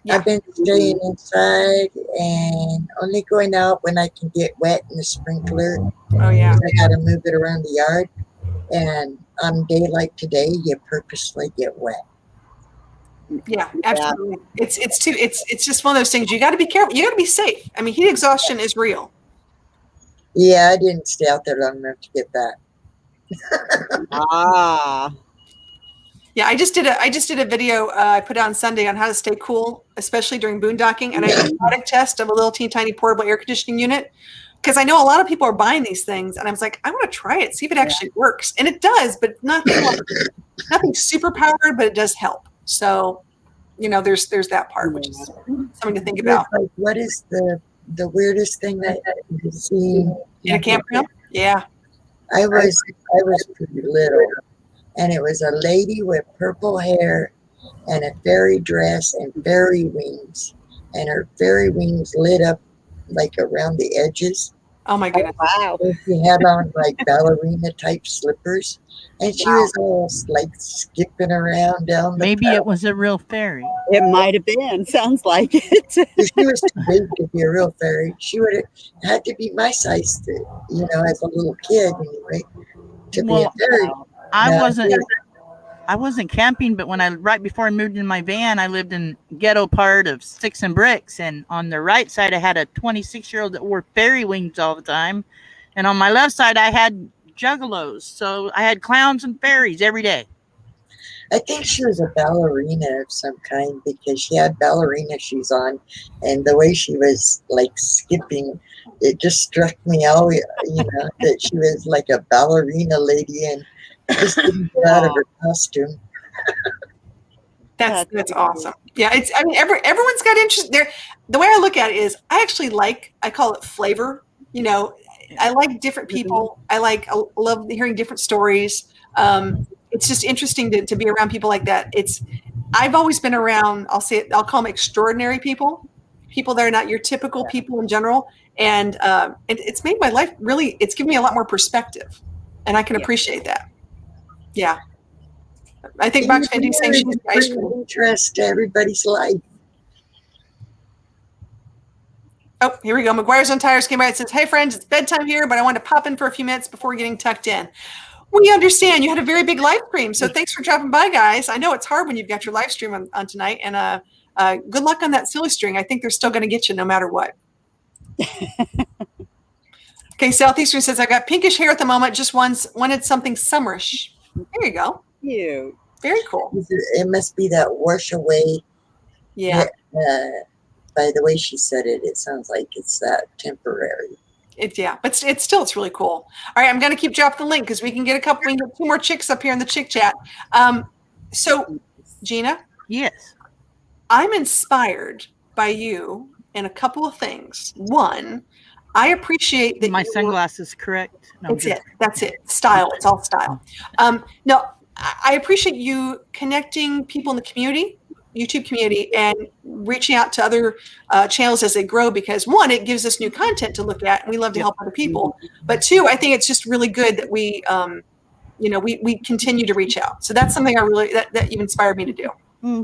Yeah. I've been staying inside and only going out when I can get wet in the sprinkler. Oh yeah. I got to move it around the yard. And on a day like today, you purposely get wet. Yeah, absolutely. It's just one of those things. You got to be careful. You got to be safe. I mean, heat exhaustion is real. Yeah, I didn't stay out there long enough to get that. Yeah, I just did a video I put on Sunday on how to stay cool, especially during boondocking, and I did a product test of a little teeny tiny portable air conditioning unit because I know a lot of people are buying these things, and I was like, I want to try it, see if it actually works, and it does, but nothing super powered, but it does help. So, you know, there's that part, which is something to think about. Like, what is the weirdest thing that you've seen In a campground? Yeah. I was pretty little, and it was a lady with purple hair and a fairy dress and fairy wings, and her fairy wings lit up like around the edges. Oh my goodness. Wow. She had on like ballerina type slippers, and she was all like skipping around down the Maybe path. it was a real fairy. It might have been. Sounds like it. If she was too big to be a real fairy. She would have had to be my size, to, you know, as a little kid anyway, to be a fairy. I wasn't camping, but right before I moved in my van, I lived in ghetto part of Sticks and Bricks, and on the right side I had a 26-year-old that wore fairy wings all the time, and on my left side I had juggalos, so I had clowns and fairies every day. I think she was a ballerina of some kind because she had ballerina shoes on, and the way she was like skipping, it just struck me out, you know, that she was like a ballerina lady and just didn't get out of her costume. That's awesome. Yeah, I mean, everyone's got interest there. The way I look at it is I call it flavor. You know, I like different people. I love hearing different stories. It's just interesting to be around people like that. I've always been around, I'll call them extraordinary people that are not your typical people in general. And it's made my life really, it's given me a lot more perspective, and I can appreciate that. Yeah. I think Box Fandy's saying she needs ice bring cream. interest to everybody's life. Oh, here we go. McGuire's on Tires came by and says, "Hey, friends, it's bedtime here, but I wanted to pop in for a few minutes before getting tucked in." We understand you had a very big live stream, so thanks for dropping by, guys. I know it's hard when you've got your live stream on tonight, and good luck on that silly string. I think they're still going to get you no matter what. Okay, Southeastern says, "I got pinkish hair at the moment. Just wanted something summerish." There you go. Cute. Very cool. It must be that wash away. Yeah. By the way she said it, it sounds like it's that temporary. But it's really cool. All right, I'm going to keep dropping the link because we can get 2 more chicks up here in the chick chat. So, Gina? Yes. I'm inspired by you in a couple of things. One, I appreciate that my sunglasses correct. No, That's it. Style. It's all style. No, I appreciate you connecting people in the community, YouTube community, and reaching out to other channels as they grow, because one, it gives us new content to look at, and we love to help other people. But two, I think it's just really good that we continue to reach out. So that's something that you inspired me to do.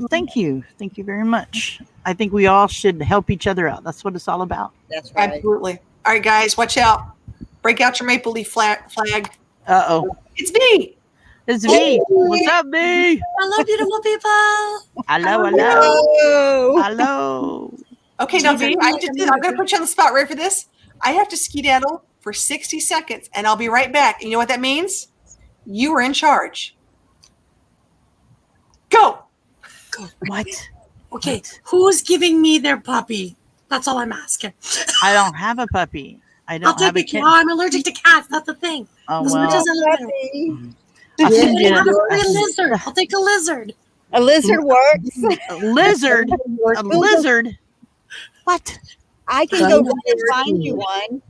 Thank you very much. I think we all should help each other out. That's what it's all about. That's right. Absolutely. All right, guys, watch out. Break out your maple leaf flag. It's me. It's V. What's up, V? Hello, beautiful people. Hello. Okay, now V, I'm going to put you on the spot. Ready for this? I have to skedaddle for 60 seconds, and I'll be right back. And you know what that means? You are in charge. Go. What? Okay, who's giving me their puppy? That's all I'm asking. I don't have a puppy. I don't have a kitten. I'm allergic to cats. That's the thing. Oh, well. I'll take a lizard. A lizard works. A lizard? A lizard? What? I can go find you one.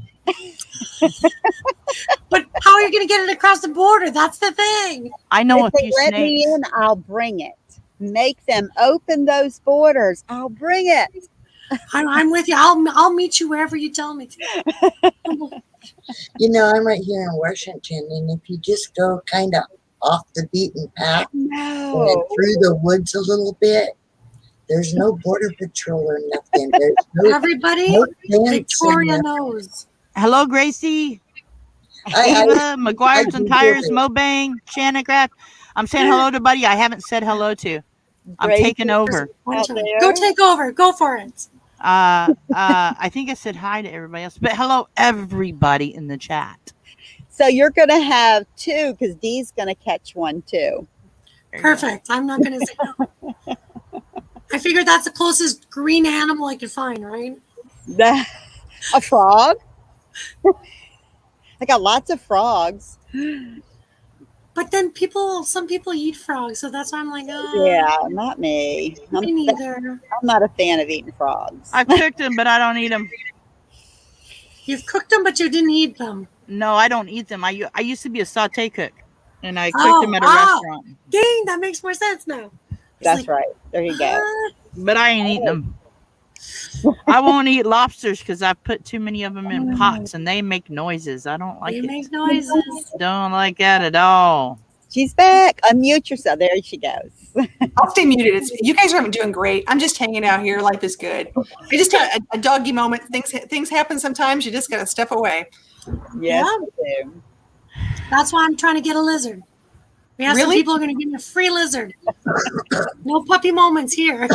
But how are you going to get it across the border? That's the thing. I know if they let me in, I'll bring it. Make them open those borders. I'll bring it. I'm with you. I'll meet you wherever you tell me to. I'm right here in Washington, and if you just go kind of off the beaten path and through the woods a little bit, there's no border patrol or nothing. There's everybody. Victoria knows. Hello, Gracie. Ava, McGuire's and Tires, Mobang, Shannacraft. I'm saying hello to buddy I haven't said hello to. I'm taking over. Go take over. Go for it. I think I said hi to everybody else, but hello everybody in the chat. So you're going to have two, because Dee's going to catch one too. Perfect. I'm not going to say no. I figured that's the closest green animal I could find, right? A frog? I got lots of frogs. But then some people eat frogs, so that's why I'm like, oh. Yeah, not me. Me neither. I'm not a fan of eating frogs. I cooked them, but I don't eat them. You've cooked them, but you didn't eat them. No, I don't eat them. I used to be a saute cook, and I cooked them at a restaurant. Dang, that makes more sense now. That's right. There you go. But I ain't eating them. I won't eat lobsters because I put too many of them in pots, and they make noises. I don't like it. They make noises. Don't like that at all. She's back. Unmute yourself. There she goes. I'll stay muted. You guys are doing great. I'm just hanging out here. Life is good. I just had a doggy moment. Things happen sometimes. You just got to step away. Yes, yeah. That's why I'm trying to get a lizard. We have some people are going to give me a free lizard. No puppy moments here.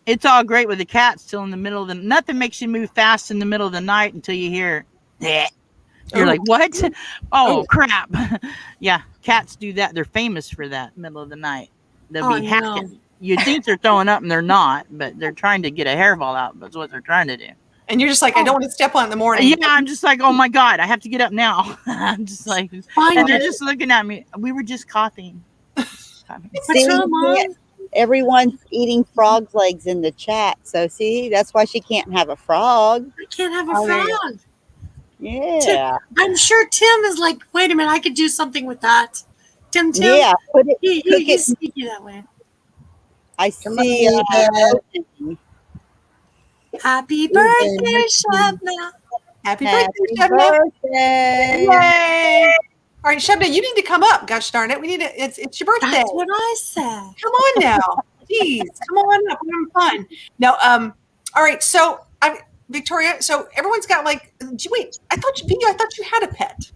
It's all great with the cat still in the middle of the nothing makes you move fast in the middle of the night until you hear that. You're like, what? Oh, crap. Yeah, cats do that. They're famous for that middle of the night. They'll be hacking. No. You'd think they're throwing up and they're not, but they're trying to get a hairball out. That's what they're trying to do. And you're just like, I don't want to step on in the morning. Yeah, I'm just like, oh my God, I have to get up now. I'm just like, and they're just looking at me. We were just coughing. What's wrong, Mom? Everyone's eating frog's legs in the chat. So see, that's why she can't have a frog. I can't have a frog. Yeah. I'm sure Tim is like, wait a minute, I could do something with that. Tim. Yeah, put it, he's sneaky that way. I see. Happy birthday, Shabna. Happy birthday, Shabna. Yay. All right, Shebna, you need to come up. Gosh darn it. We need to, it's your birthday. That's what I said. Come on now. Jeez, come on up. We're having fun. No, all right. So Victoria, so everyone's got like, wait, I thought you had a pet.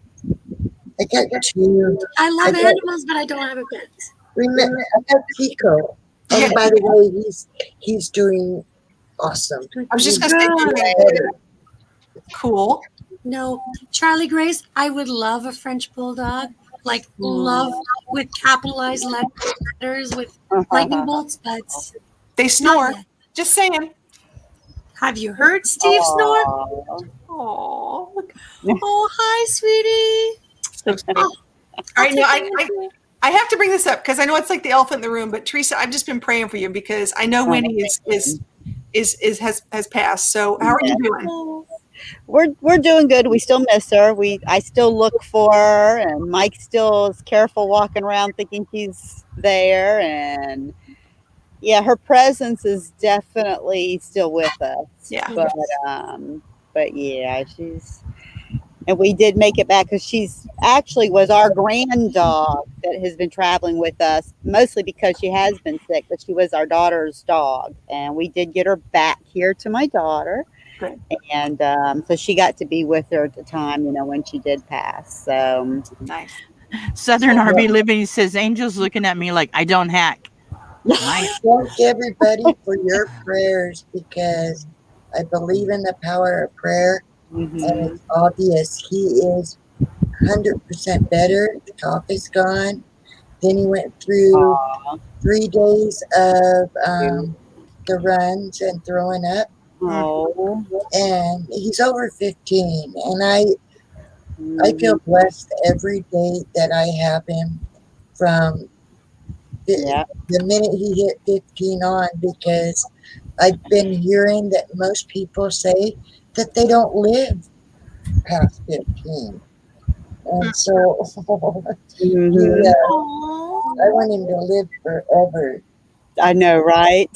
I got two. I love animals, but I don't have a pet. Remember, I got Pico. And by the way, he's doing awesome. I was just going to say, cool. No, Charlie Grace, I would love a French bulldog. Like love with capitalized letters with lightning bolts, but they snore. Just saying. Have you heard Steve snore? Oh, hi, sweetie. So sweet. All right, now I have to bring this up because I know it's like the elephant in the room, but Teresa, I've just been praying for you because I know Winnie has passed. So how are you doing? We're doing good. We still miss her. I still look for her, and Mike still is careful walking around thinking she's there. And yeah, her presence is definitely still with us. Yeah. But yeah, and we did make it back because she's actually was our grand dog that has been traveling with us, mostly because she has been sick, but she was our daughter's dog. And we did get her back here to my daughter. Good. And so she got to be with her at the time, when she did pass. So nice. Southern RV Living says, Angel's looking at me like I don't hack. Nice. Thank everybody for your prayers because I believe in the power of prayer. Mm-hmm. And it's obvious he is 100% better. The cough is gone. Then he went through 3 days of the runs and throwing up. Oh. And he's over 15. And I feel blessed every day that I have him from the minute he hit 15 on, because I've been hearing that most people say that they don't live past 15. And so I want him to live forever. I know, right?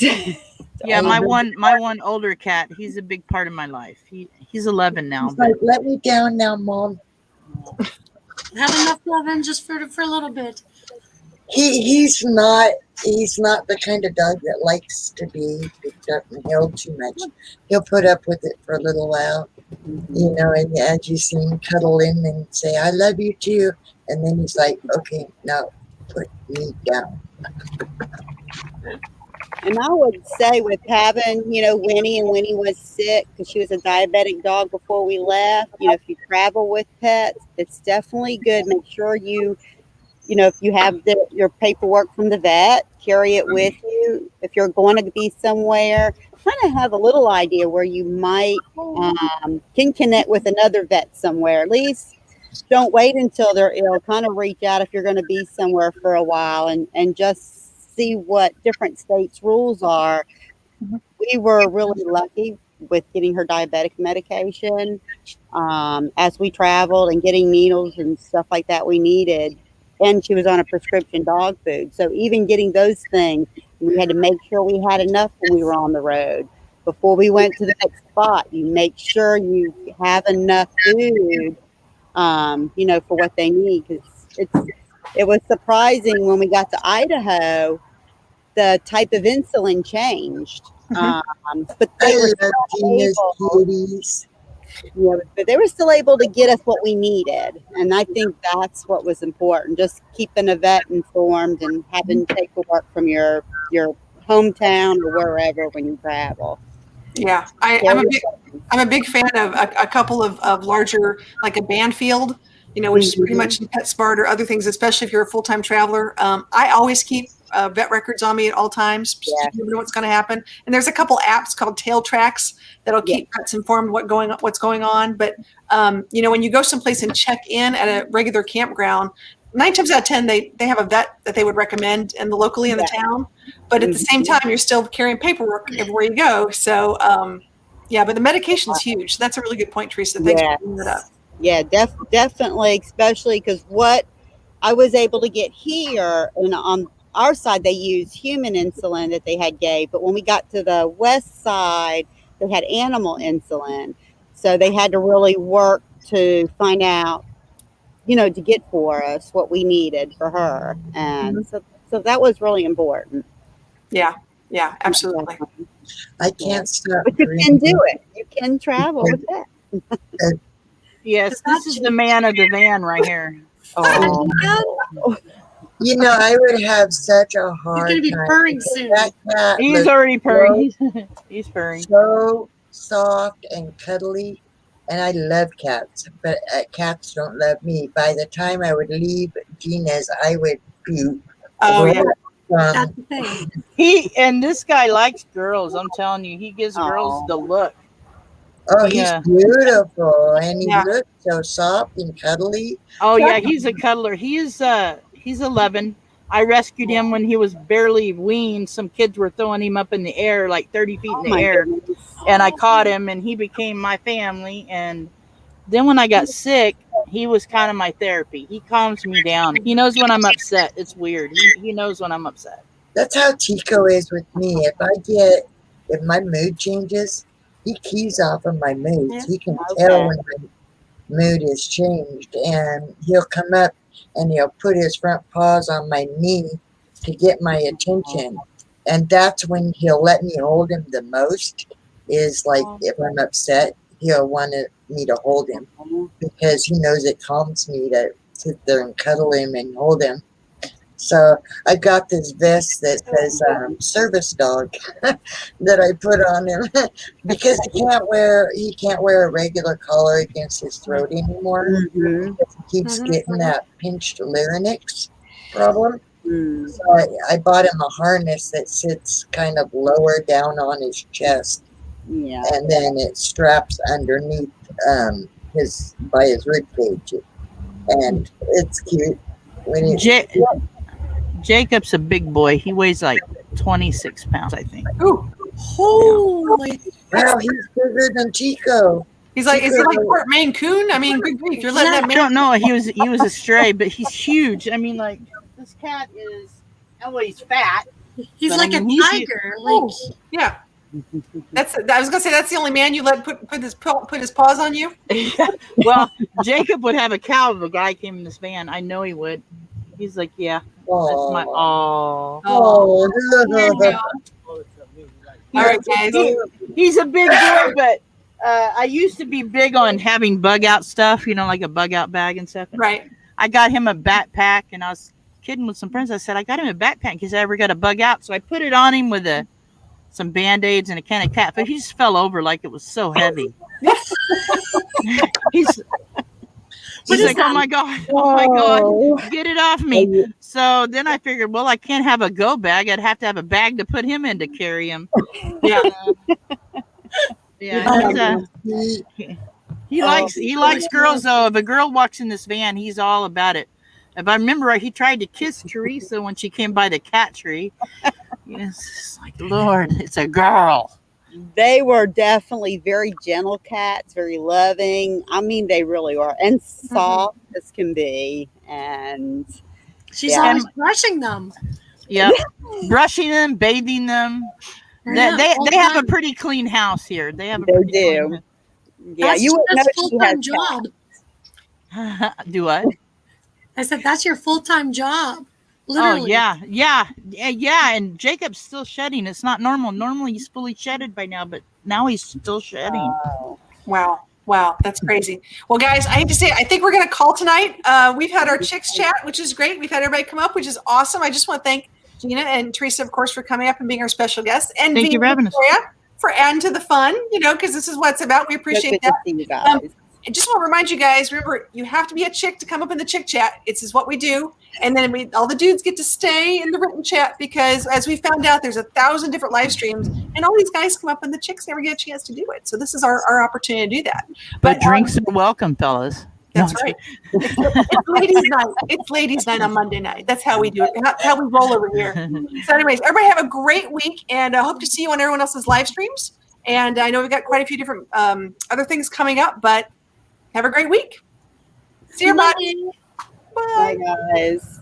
Yeah, my one older cat, he's a big part of my life. He's 11 now. He's like, let me down now, Mom. Have enough loving just for a little bit. He's not the kind of dog that likes to be picked up and held too much. He'll put up with it for a little while, and as you see him cuddle in and say, I love you too. And then he's like, okay, now put me down. And I would say with having, Winnie, and Winnie was sick because she was a diabetic dog before we left. If you travel with pets, it's definitely good. Make sure if you have your paperwork from the vet, carry it with you. If you're going to be somewhere, kind of have a little idea where you might can connect with another vet somewhere. At least don't wait until they're ill. Kind of reach out if you're going to be somewhere for a while and just see what different states' rules are. We were really lucky with getting her diabetic medication as we traveled and getting needles and stuff like that we needed. And she was on a prescription dog food. So even getting those things, we had to make sure we had enough when we were on the road. Before we went to the next spot, you make sure you have enough food, for what they need. Because it was surprising when we got to Idaho, the type of insulin changed. But they were but they were still able to get us what we needed. And I think that's what was important. Just keeping a vet informed and having paperwork from your hometown or wherever when you travel. Yeah, I'm a big fan of a couple of larger, like a Banfield, which is pretty much in PetSmart or other things, especially if you're a full-time traveler. I always keep vet records on me at all times. So you never know what's going to happen. And there's a couple apps called Tail Tracks that'll keep pets informed what's going on. But when you go someplace and check in at a regular campground, 9 times out of 10 they have a vet that they would recommend locally in the town. But at the same time, you're still carrying paperwork everywhere you go. So but the medication's huge. That's a really good point, Teresa. Thanks for bringing that up. Yeah, definitely, especially because what I was able to get here, and on our side, they use human insulin that they had gave. But when we got to the west side, they had animal insulin. So they had to really work to find out to get for us what we needed for her. And so that was really important. Yeah, absolutely. I can't stop But you can do it. You can travel with that. Yes, this is the man of the van right here. Oh, I would have such a He's hard going to be time. purring because soon. That cat He's looks already purring. He's purring. so soft and cuddly, and I love cats, but cats don't love me. By the time I would leave Gina's, I would puke. Oh yeah. That's the thing. And this guy likes girls. I'm telling you, he gives girls the look. Oh, he's Yeah. beautiful, and he Yeah. looks so soft and cuddly. Oh yeah, he's a cuddler. He's 11. I rescued him when he was barely weaned. Some kids were throwing him up in the air, like 30 feet in the air. goodness. And I caught him, and he became my family. And then when I got sick, he was kind of my therapy. He calms me down. He knows when I'm upset. It's weird. He knows when I'm upset. That's how Tico is with me. If my mood changes, he keys off of my moods. Yeah. He can tell when my mood is changed, and he'll come up and he'll put his front paws on my knee to get my attention. And that's when he'll let me hold him the most, is like if I'm upset, he'll want me to hold him because he knows it calms me to sit there and cuddle him and hold him. So I got this vest that says service dog that I put on him because he can't wear a regular collar against his throat anymore. Mm-hmm. He keeps getting that pinched larynx problem. Mm. So I bought him a harness that sits kind of lower down on his chest, Yeah. and then it straps underneath by his rib cage, and it's cute. When he, Jacob's a big boy. He weighs like 26 pounds, I think. Ooh. Holy. wow, he's bigger than Chico. He's like, is he like Port Maine Coon? I mean, good grief, you're letting that I man. don't know. He was a stray, but he's huge. I mean, like, this cat is, well, he's fat. He's But like I a mean, tiger. Like, Yeah. I was gonna say that's the only man you let put his paws on you. Well, Jacob would have a cow if a guy came in this van. I know he would. He's like, yeah, that's my Oh. Oh, All right, guys. He's a big boy, but I used to be big on having bug out stuff, like a bug out bag and stuff. Right. I got him a backpack, and I was kidding with some friends. I said, I got him a backpack in case I ever got a bug out. So I put it on him with some Band-Aids and a can of cat food. He just fell over like it was so heavy. He's like, oh my God, get it off me. So then I figured, well, I can't have a go bag. I'd have to have a bag to put him in to carry him. Yeah. Yeah. He likes girls though. If a girl walks in this van, he's all about it. If I remember right, he tried to kiss Teresa when she came by the cat tree. It's like, Lord, it's a girl. They were definitely very gentle cats, very loving. I mean, they really were, and soft as can be. And she's always brushing them. Yeah, brushing them, bathing them. They have a pretty clean house here. They have a pretty clean house. Yeah, that's you would know full time job. Do what? I said that's your full time job. Literally. Oh yeah. And Jacob's still shedding. It's not normal. Normally he's fully shedded by now, but now he's still shedding. Wow, that's crazy. Well, guys, I hate to say it, I think we're going to call tonight. We've had our chicks chat, which is great. We've had everybody come up, which is awesome. I just want to thank Gina and Teresa, of course, for coming up and being our special guests, and thank you for having us. For adding to the fun, because this is what it's about. We appreciate that. You guys. I just want to remind you guys, remember, you have to be a chick to come up in the chick chat. This is what we do. And then all the dudes get to stay in the written chat because, as we found out, there's 1,000 different live streams, and all these guys come up and the chicks never get a chance to do it. So this is our opportunity to do that. But drinks are welcome, fellas. That's right. It's ladies' night. It's ladies' night on Monday night. That's how we do it. How we roll over here. So anyways, everybody have a great week, and I hope to see you on everyone else's live streams. And I know we've got quite a few different other things coming up, but have a great week. See you, everybody. Bye, guys.